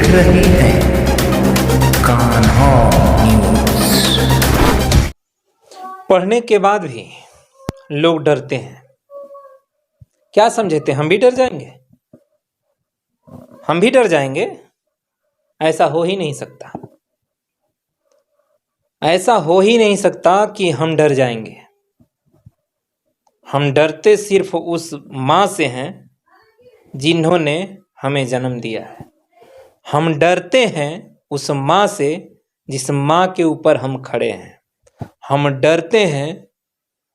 रहे हैं कान्हा न्यूज़। पढ़ने के बाद भी लोग डरते हैं। क्या समझे थे हम भी डर जाएंगे? हम भी डर जाएंगे? ऐसा हो ही नहीं सकता। ऐसा हो ही नहीं सकता कि हम डर जाएंगे। हम डरते सिर्फ उस माँ से हैं जिन्होंने हमें जन्म दिया है। हम डरते हैं उस माँ से जिस माँ के ऊपर हम खड़े हैं। हम डरते हैं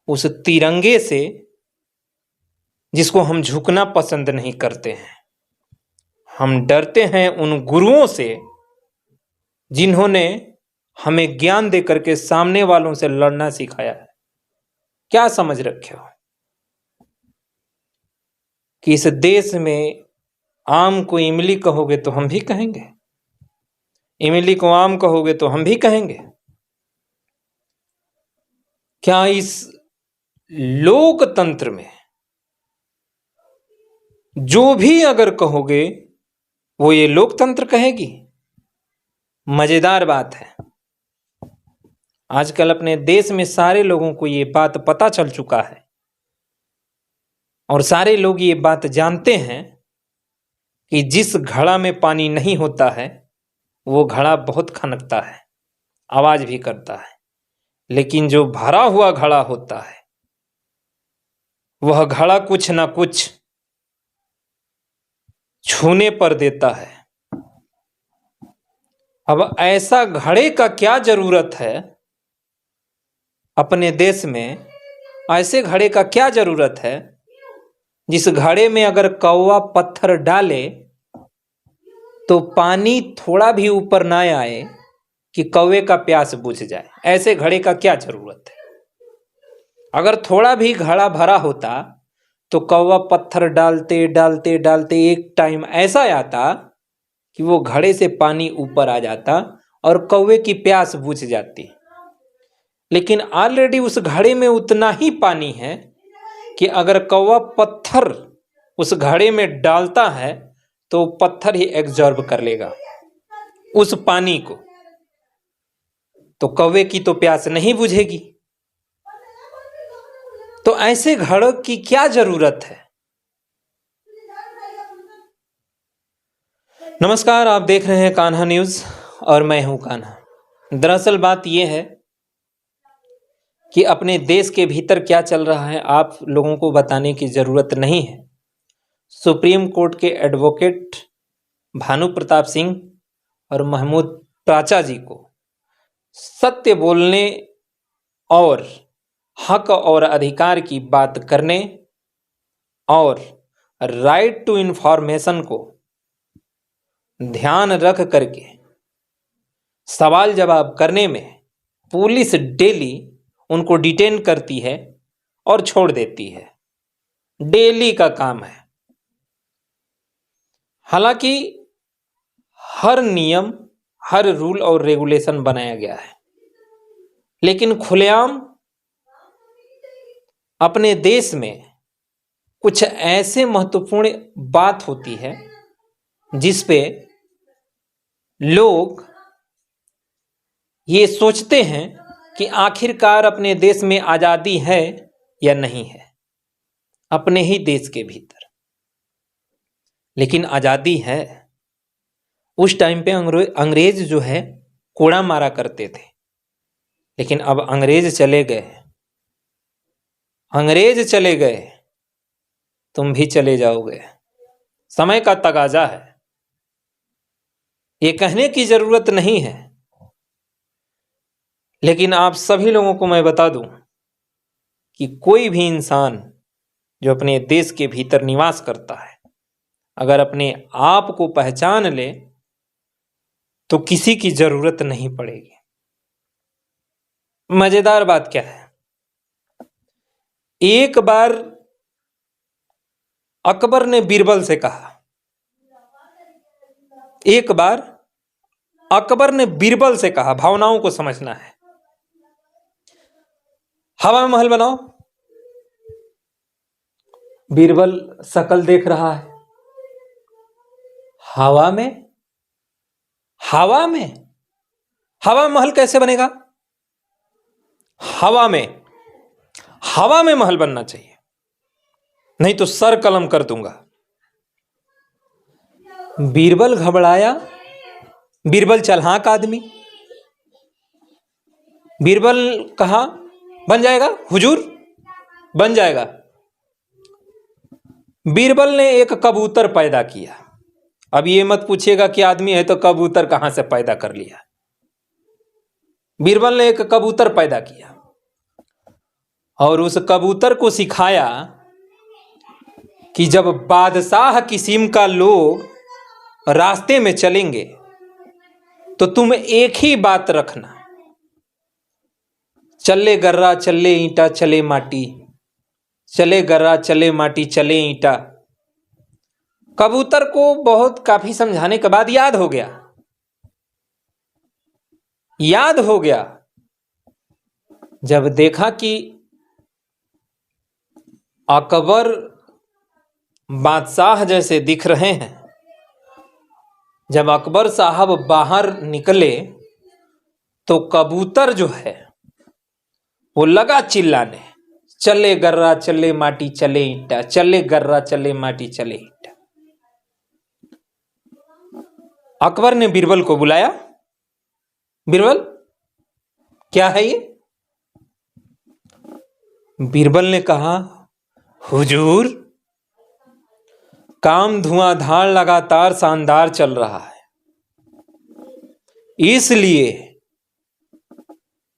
उस तिरंगे से जिसको हम झुकना पसंद नहीं करते हैं। हम डरते हैं उन गुरुओं से जिन्होंने हमें ज्ञान देकर के सामने वालों से लड़ना सिखाया है। क्या समझ रखे हो कि इस देश में आम को इमली कहोगे तो हम भी कहेंगे, इमली को आम कहोगे तो हम भी कहेंगे? क्या इस लोकतंत्र में जो भी अगर कहोगे वो ये लोकतंत्र कहेगी? मजेदार बात है, आजकल अपने देश में सारे लोगों को ये बात पता चल चुका है और सारे लोग ये बात जानते हैं कि जिस घड़ा में पानी नहीं होता है वो घड़ा बहुत खनकता है, आवाज भी करता है, लेकिन जो भरा हुआ घड़ा होता है वह घड़ा कुछ ना कुछ छूने पर देता है। अब ऐसा घड़े का क्या जरूरत है अपने देश में? ऐसे घड़े का क्या जरूरत है जिस घड़े में अगर कौवा पत्थर डाले तो पानी थोड़ा भी ऊपर ना आए कि कौवे का प्यास बुझ जाए? ऐसे घड़े का क्या जरूरत है? अगर थोड़ा भी घड़ा भरा होता तो कौवा पत्थर डालते डालते डालते एक टाइम ऐसा आता कि वो घड़े से पानी ऊपर आ जाता और कौवे की प्यास बुझ जाती। लेकिन ऑलरेडी उस घड़े में उतना ही पानी है कि अगर कौवा पत्थर उस घड़े में डालता है तो पत्थर ही एब्जॉर्ब कर लेगा उस पानी को, तो कौवे की तो प्यास नहीं बुझेगी। तो ऐसे घड़ों की क्या जरूरत है? नमस्कार, आप देख रहे हैं कान्हा न्यूज़ और मैं हूं कान्हा। दरअसल बात यह है कि अपने देश के भीतर क्या चल रहा है आप लोगों को बताने की जरूरत नहीं है। सुप्रीम कोर्ट के एडवोकेट भानु प्रताप सिंह और महमूद प्राचा जी को सत्य बोलने और हक और अधिकार की बात करने और राइट टू इंफॉर्मेशन को ध्यान रख करके सवाल जवाब करने में पुलिस डेली उनको डिटेन करती है और छोड़ देती है। डेली का काम है। हालांकि हर नियम, हर रूल और रेगुलेशन बनाया गया है, लेकिन खुलेआम अपने देश में कुछ ऐसे महत्वपूर्ण बात होती है जिस पे लोग ये सोचते हैं कि आखिरकार अपने देश में आजादी है या नहीं है, अपने ही देश के भीतर। लेकिन आजादी है। उस टाइम पे अंग्रेज जो है कोड़ा मारा करते थे, लेकिन अब अंग्रेज चले गए। अंग्रेज चले गए, तुम भी चले जाओगे। समय का तगाजा है, ये कहने की जरूरत नहीं है। लेकिन आप सभी लोगों को मैं बता दूं कि कोई भी इंसान जो अपने देश के भीतर निवास करता है, अगर अपने आप को पहचान ले तो किसी की जरूरत नहीं पड़ेगी। मजेदार बात क्या है, एक बार अकबर ने बीरबल से कहा, एक बार अकबर ने बीरबल से कहा, भावनाओं को समझना है, हवा में महल बनाओ। बीरबल शकल देख रहा है, हवा में हवा में? हवा में महल कैसे बनेगा? हवा में महल बनना चाहिए, नहीं तो सर कलम कर दूंगा। बीरबल घबराया। बीरबल चलाक आदमी। बीरबल कहा बन जाएगा हुजूर, बन जाएगा। बीरबल ने एक कबूतर पैदा किया। अब ये मत पूछिएगा कि आदमी है तो कबूतर कहां से पैदा कर लिया। बीरबल ने एक कबूतर पैदा किया और उस कबूतर को सिखाया कि जब बादशाह किस्म का लोग रास्ते में चलेंगे तो तुम एक ही बात रखना, चले गर्रा चले ईंटा चले माटी, चले गर्रा चले माटी चले ईंटा। कबूतर को काफी समझाने के बाद याद हो गया। जब देखा कि अकबर बादशाह जैसे दिख रहे हैं, जब अकबर साहब बाहर निकले तो कबूतर जो है वो लगा चिल्लाने, चले गर्रा चले माटी चले ईंटा, चले गर्रा चले माटी चले ईंटा। अकबर ने बीरबल को बुलाया। बीरबल क्या है ये? बीरबल ने कहा हुजूर, काम धुआंधार लगातार शानदार चल रहा है,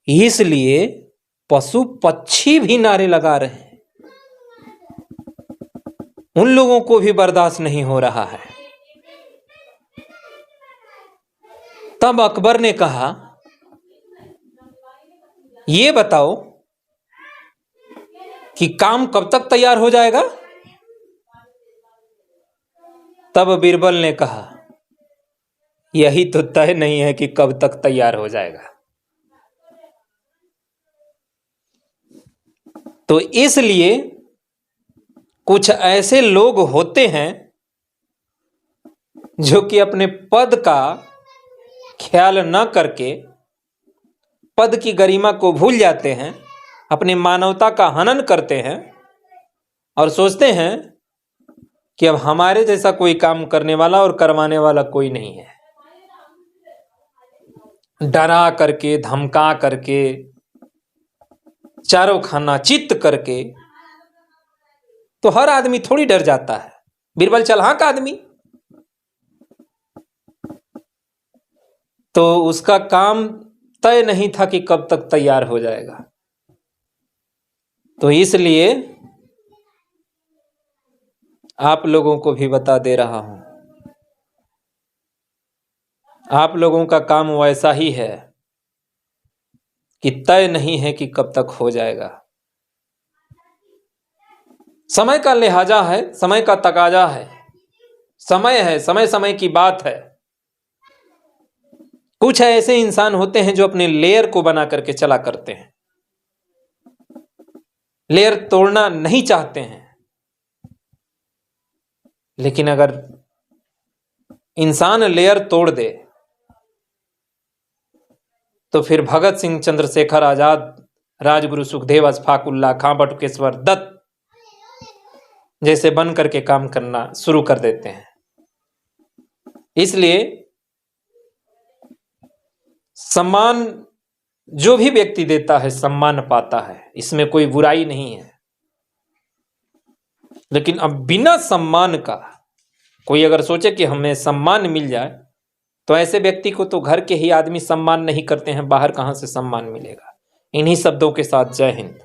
इसलिए पशु पक्षी भी नारे लगा रहे हैं, उन लोगों को भी बर्दाश्त नहीं हो रहा है। तब अकबर ने कहा ये बताओ कि काम कब तक तैयार हो जाएगा? तब बीरबल ने कहा यही तो तय नहीं है कि कब तक तैयार हो जाएगा। तो इसलिए कुछ ऐसे लोग होते हैं जो कि अपने पद का ख्याल न करके पद की गरिमा को भूल जाते हैं, अपनी मानवता का हनन करते हैं और सोचते हैं कि अब हमारे जैसा कोई काम करने वाला और करवाने वाला कोई नहीं है। डरा करके, धमका करके, चारों खाना चित्त करके तो हर आदमी थोड़ी डर जाता है। बीरबल चलाक आदमी, तो उसका काम तय नहीं था कि कब तक तैयार हो जाएगा। तो इसलिए आप लोगों को भी बता दे रहा हूं, आप लोगों का काम वैसा ही है कि तय नहीं है कि कब तक हो जाएगा। समय का लिहाजा है, समय का तकाजा है, समय है, समय समय की बात है। कुछ ऐसे इंसान होते हैं जो अपने लेयर को बना करके चला करते हैं, लेयर तोड़ना नहीं चाहते हैं। लेकिन अगर इंसान लेयर तोड़ दे तो फिर भगत सिंह, चंद्रशेखर आजाद, राजगुरु सुखदेव, अशफाक उल्लाह खां, बटुकेश्वर दत्त जैसे बन करके काम करना शुरू कर देते हैं। इसलिए सम्मान जो भी व्यक्ति देता है सम्मान पाता है, इसमें कोई बुराई नहीं है। लेकिन अब बिना सम्मान का कोई अगर सोचे कि हमें सम्मान मिल जाए तो ऐसे व्यक्ति को तो घर के ही आदमी सम्मान नहीं करते हैं, बाहर कहां से सम्मान मिलेगा। इन्हीं शब्दों के साथ जय हिंद।